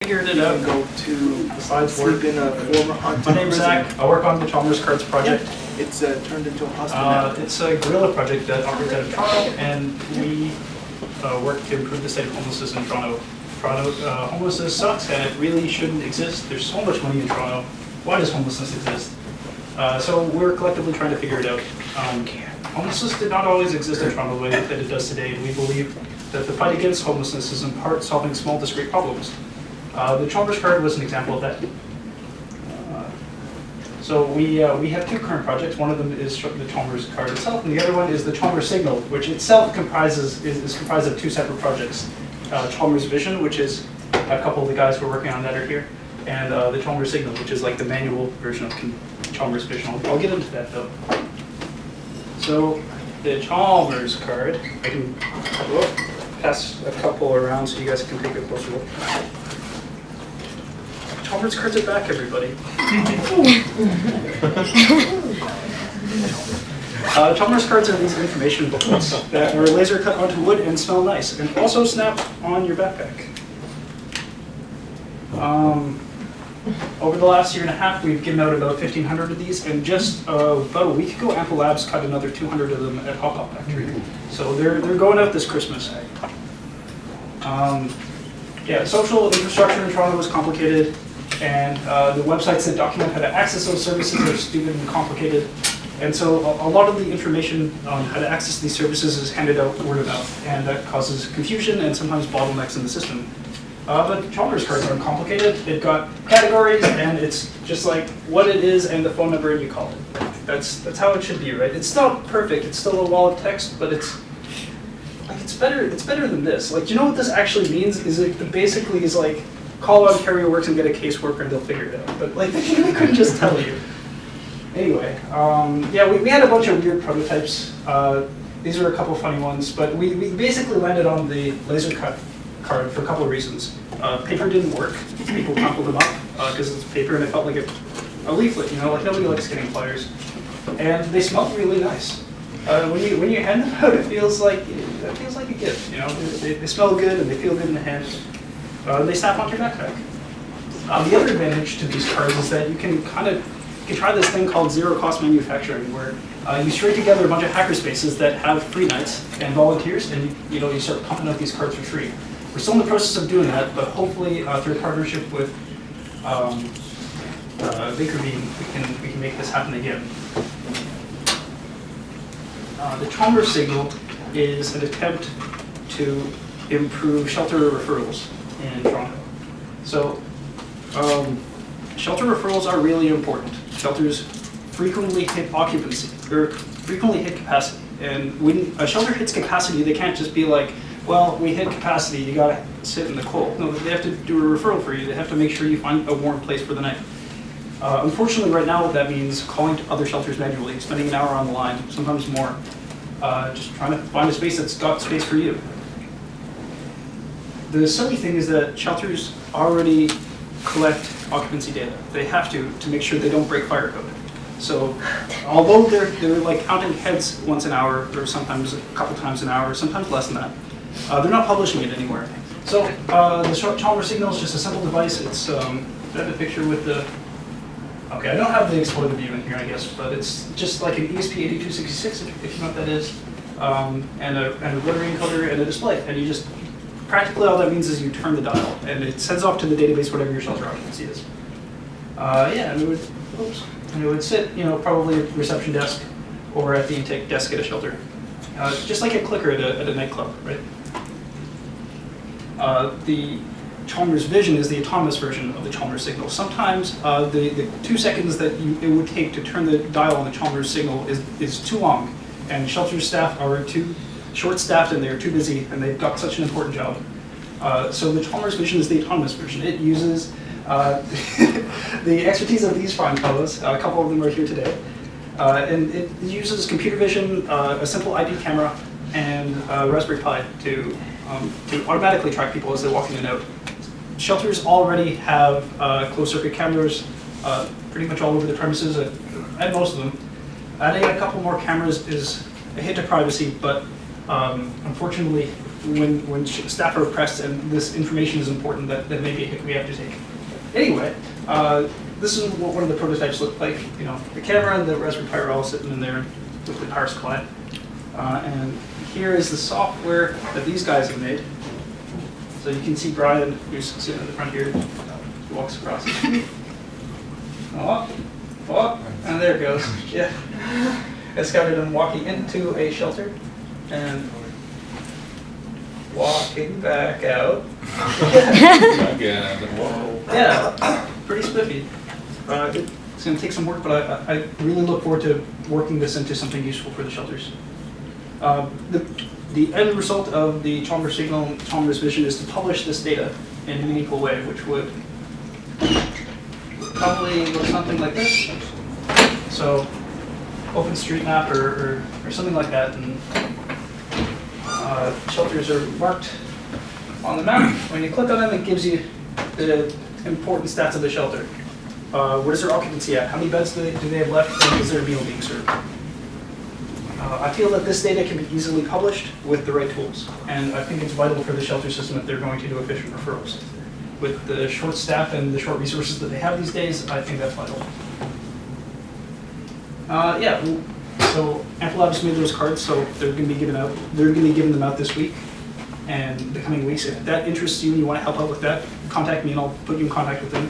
Figured it out. Go to Besides work. sleep in a former haunted My name's prison. Zach. I work on the Chalmers Cards project. It's turned into a hospital now. It's a guerilla project that operates out of Toronto, and we work to improve the state of homelessness in Toronto. Homelessness sucks, and it really shouldn't exist. There's so much money in Toronto. Why does homelessness exist? So we're collectively trying to figure it out. Homelessness did not always exist in Toronto the way that it does today, and we believe that the fight against homelessness is in part solving small, discrete problems. The Chalmers card was an example of that. So we have two current projects. One of them is the Chalmers card itself, and the other one is the Chalmers signal, which itself is comprised of two separate projects. Chalmers Vision, which is a couple of the guys who are working on that are here, and the Chalmers signal, which is like the manual version of Chalmers Vision. I'll get into that though. So the Chalmers card, I can pass a couple around so you guys can take a closer look. Chalmers cards are back, everybody. Chalmers cards are these information booklets that are laser cut onto wood and smell nice, and also snap on your backpack. Over the last year and a half, we've given out about 1,500 of these, and just about a week ago, Ample Labs cut another 200 of them at Hop Hop Factory. So they're going out this Christmas. Yeah, social infrastructure in Toronto is complicated, and the websites that document how to access those services are stupid and complicated. And so a lot of the information on how to access these services is handed out word of mouth, and that causes confusion and sometimes bottlenecks in the system. But Chalmers cards aren't complicated. They've got categories, and it's just like what it is and the phone number, and you call it. That's how it should be, right? It's not perfect. It's still a wall of text, but it's better. It's better than this. Like, do you know what this actually means? Is it basically is like call on Carrier Works and get a caseworker, and they'll figure it out. But like they couldn't just tell you. Anyway, yeah, we had a bunch of weird prototypes. These are a couple funny ones, but we basically landed on the laser cut card for a couple of reasons. Paper didn't work. People crumpled them up because it's paper and it felt like a leaflet, you know, like nobody likes getting flyers. And they smelled really nice. When you hand them out, it feels like a gift, you know. They smell good and they feel good in the hand. They snap onto your backpack. The other advantage to these cards is that you can try this thing called zero-cost manufacturing, where you string together a bunch of hackerspaces that have free nights and volunteers, and you start pumping out these cards for free. We're still in the process of doing that, but hopefully through a partnership with Baker Bean, we can make this happen again. The Chalmers signal is an attempt to improve shelter referrals in Toronto. So shelter referrals are really important. Shelters frequently hit occupancy, or frequently hit capacity. And when a shelter hits capacity, they can't just be like, well, we hit capacity, you gotta sit in the cold. No, they have to do a referral for you. They have to make sure you find a warm place for the night. Unfortunately, right now, that means calling to other shelters manually, spending an hour on the line, sometimes more, just trying to find a space that's got space for you. The silly thing is that shelters already collect occupancy data. They have to make sure they don't break fire code. So although they're like counting heads once an hour, or sometimes a couple times an hour, sometimes less than that, they're not publishing it anywhere. So the Chalmers signal is just a simple device. It's I have a picture with the, okay, I don't have the exploited view in here, I guess, but it's just like an ESP8266, if you know what that is, and a rotary encoder and a display, and you just, practically all that means is you turn the dial, and it sends off to the database whatever your shelter occupancy is. Yeah, and it would sit, probably at the reception desk or at the intake desk at a shelter, just like a clicker at a nightclub, right? The Chalmers Vision is the autonomous version of the Chalmers signal. Sometimes the 2 seconds that it would take to turn the dial on the Chalmers signal is too long, and shelter staff are too short-staffed and they're too busy, and they've got such an important job. So the Chalmers Vision is the autonomous version. It uses the expertise of these fine fellows. A couple of them are here today. And it uses computer vision, a simple IP camera, and Raspberry Pi to automatically track people as they walk in and out. Shelters already have closed-circuit cameras pretty much all over the premises, at most of them. Adding a couple more cameras is a hit to privacy, but unfortunately, when staff are pressed and this information is important, that maybe a hit we have to take. Anyway, this is what one of the prototypes looked like. You know, the camera and the Raspberry Pi are all sitting in there with the power supply. And here is the software that these guys have made. So you can see Brian, who's sitting in the front here, he walks across. And there it goes. Yeah. It's covered him walking into a shelter and walking back out. Yeah, pretty spiffy. It's going to take some work, but I really look forward to working this into something useful for the shelters. The end result of the Chalmers Signal and Chalmers Vision is to publish this data in a meaningful way, which would probably look something like this. So, OpenStreetMap or something like that, and shelters are marked on the map. When you click on them, it gives you the important stats of the shelter. Where's their occupancy at? How many beds do they have left? And is there a meal being served? I feel that this data can be easily published with the right tools, and I think it's vital for the shelter system if they're going to do efficient referrals. With the short staff and the short resources that they have these days, I think that's vital. Yeah, so Amplab's made those cards, so they're going to be given out. They're going to be giving them out this week and the coming weeks. If that interests you and you want to help out with that, contact me and I'll put you in contact with them.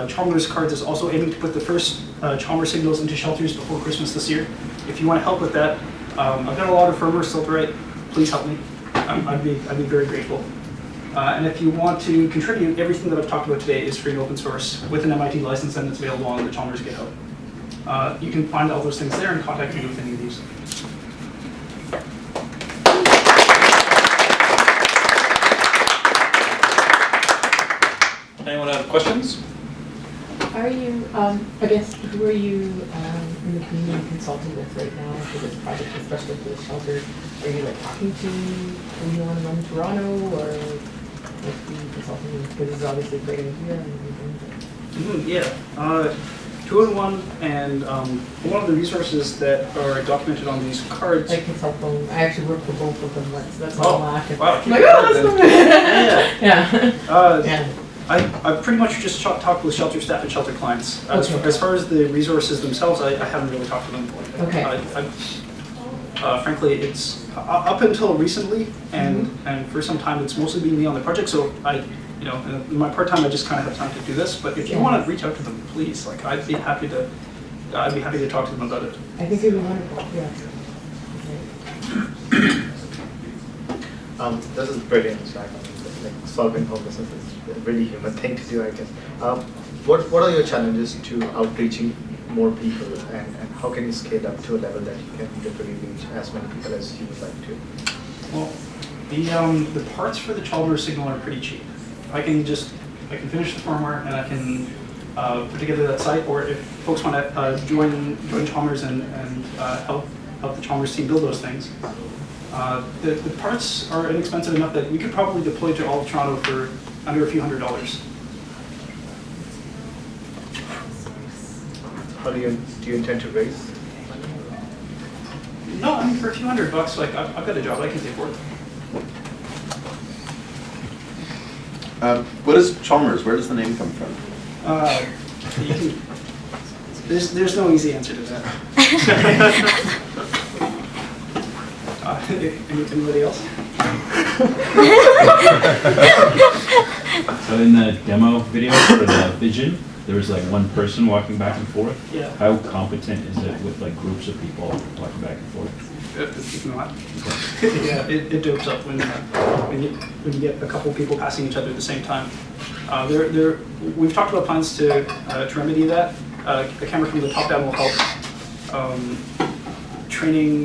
Chalmers Cards is also aiming to put the first Chalmers signals into shelters before Christmas this year. If you want to help with that, I've got a lot of firmware still to write. Please help me. I'd be very grateful. And if you want to contribute, everything that I've talked about today is free and open source with an MIT license, and it's available on the Chalmers GitHub. You can find all those things there and contact me with any of these. Anyone have questions? Are you, I guess, who are you in the community consulting with right now for this project, especially for the shelter? Are you like talking to anyone around Toronto, or with the consulting? Because this is obviously a great idea. Yeah, 2-in-1 and one of the resources that are documented on these cards. I consult them. I actually worked for both of them once. That's why I'm laughing. Wow. I'm like, oh, that's Yeah. Yeah. I pretty much just talked with shelter staff and shelter clients. As far as the resources themselves, I haven't really talked to them. Okay. Frankly, it's up until recently, and for some time, it's mostly been me on the project. So in my part time, I just kind of have time to do this. But if you want to reach out to them, please, I'd be happy to talk to them about it. I think it would be wonderful. Yeah. Okay. This is brilliant. Like solving homelessness is a really human thing to do, I guess. What are your challenges to outreaching more people, and how can you scale up to a level that you can literally reach as many people as you would like to? Well, the parts for the Chalmers signal are pretty cheap. I can finish the firmware and I can put together that site, or if folks want to join Chalmers and help the Chalmers team build those things. The parts are inexpensive enough that we could probably deploy to all of Toronto for under a few $100s. How do you intend to raise? No, I mean for a few $100, I've got a job I can pay for it. What is Chalmers? Where does the name come from? There's no easy answer to that. Anybody else? So in the demo video for the Vision, there was one person walking back and forth. Yeah. How competent is it with groups of people walking back and forth? It's not. Yeah, it dopes up when you get a couple people passing each other at the same time. We've talked about plans to remedy that. A camera from the top down will help. Training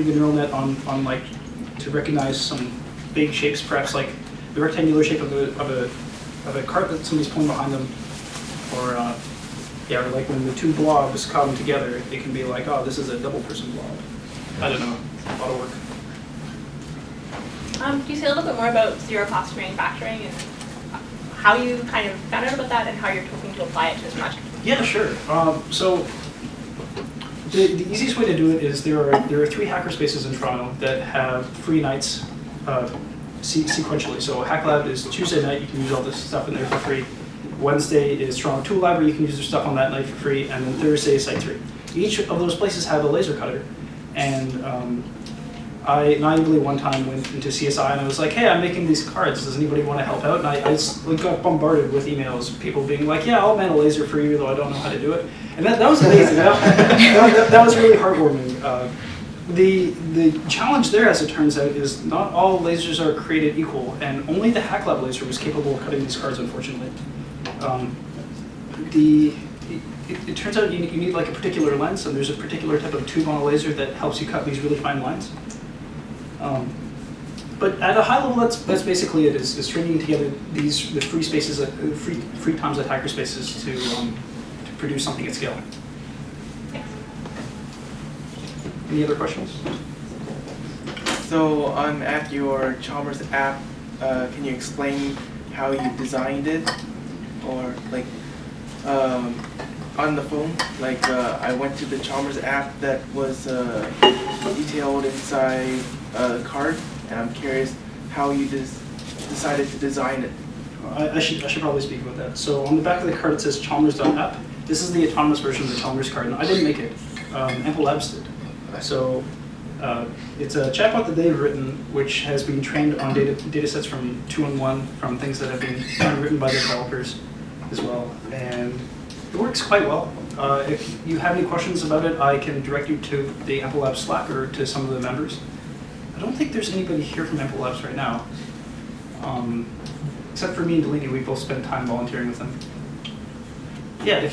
the neural net on to recognize some big shapes, perhaps like the rectangular shape of a cart that somebody's pulling behind them, or or like when the two blobs come together, it can be like, oh, this is a double person blob. I don't know, a lot of work. Can you say a little bit more about zero cost manufacturing and how you kind of found out about that and how you're hoping to apply it to this project? Yeah, sure. So The easiest way to do it is there are 3 hackerspaces in Toronto that have free nights sequentially. So Hack Lab is Tuesday night, you can use all this stuff in there for free. Wednesday is Toronto Tool Library, you can use their stuff on that night for free, and then Thursday is Site 3. Each of those places have a laser cutter, and I naively one time went into CSI and I was like, hey, I'm making these cards, does anybody want to help out? And I got bombarded with emails, people being like, yeah, I'll man a laser for you, though I don't know how to do it. And that was amazing, that was really heartwarming. The challenge there, as it turns out, is not all lasers are created equal, and only the Hack Lab laser was capable of cutting these cards, unfortunately. It turns out you need like a particular lens, and there's a particular type of tube on a laser that helps you cut these really fine lines. But at a high level, that's basically it. Is stringing together the free spaces, free times at hackerspaces to produce something at scale. Any other questions? So I'm at your Chalmers app. Can you explain how you designed it, or like on the phone? Like I went to the Chalmers app that was detailed inside the card, and I'm curious how you decided to design it. I should probably speak about that. So on the back of the card it says Chalmers.app. This is the autonomous version of the Chalmers card, and I didn't make it. Ample Labs did. So it's a chatbot that they've written, which has been trained on data sets from 2-in-1, from things that have been written by the developers as well. And it works quite well. If you have any questions about it, I can direct you to the Ample Labs Slack or to some of the members. I don't think there's anybody here from Ample Labs right now. Except for me and Delaney, we both spent time volunteering with them. Yeah, if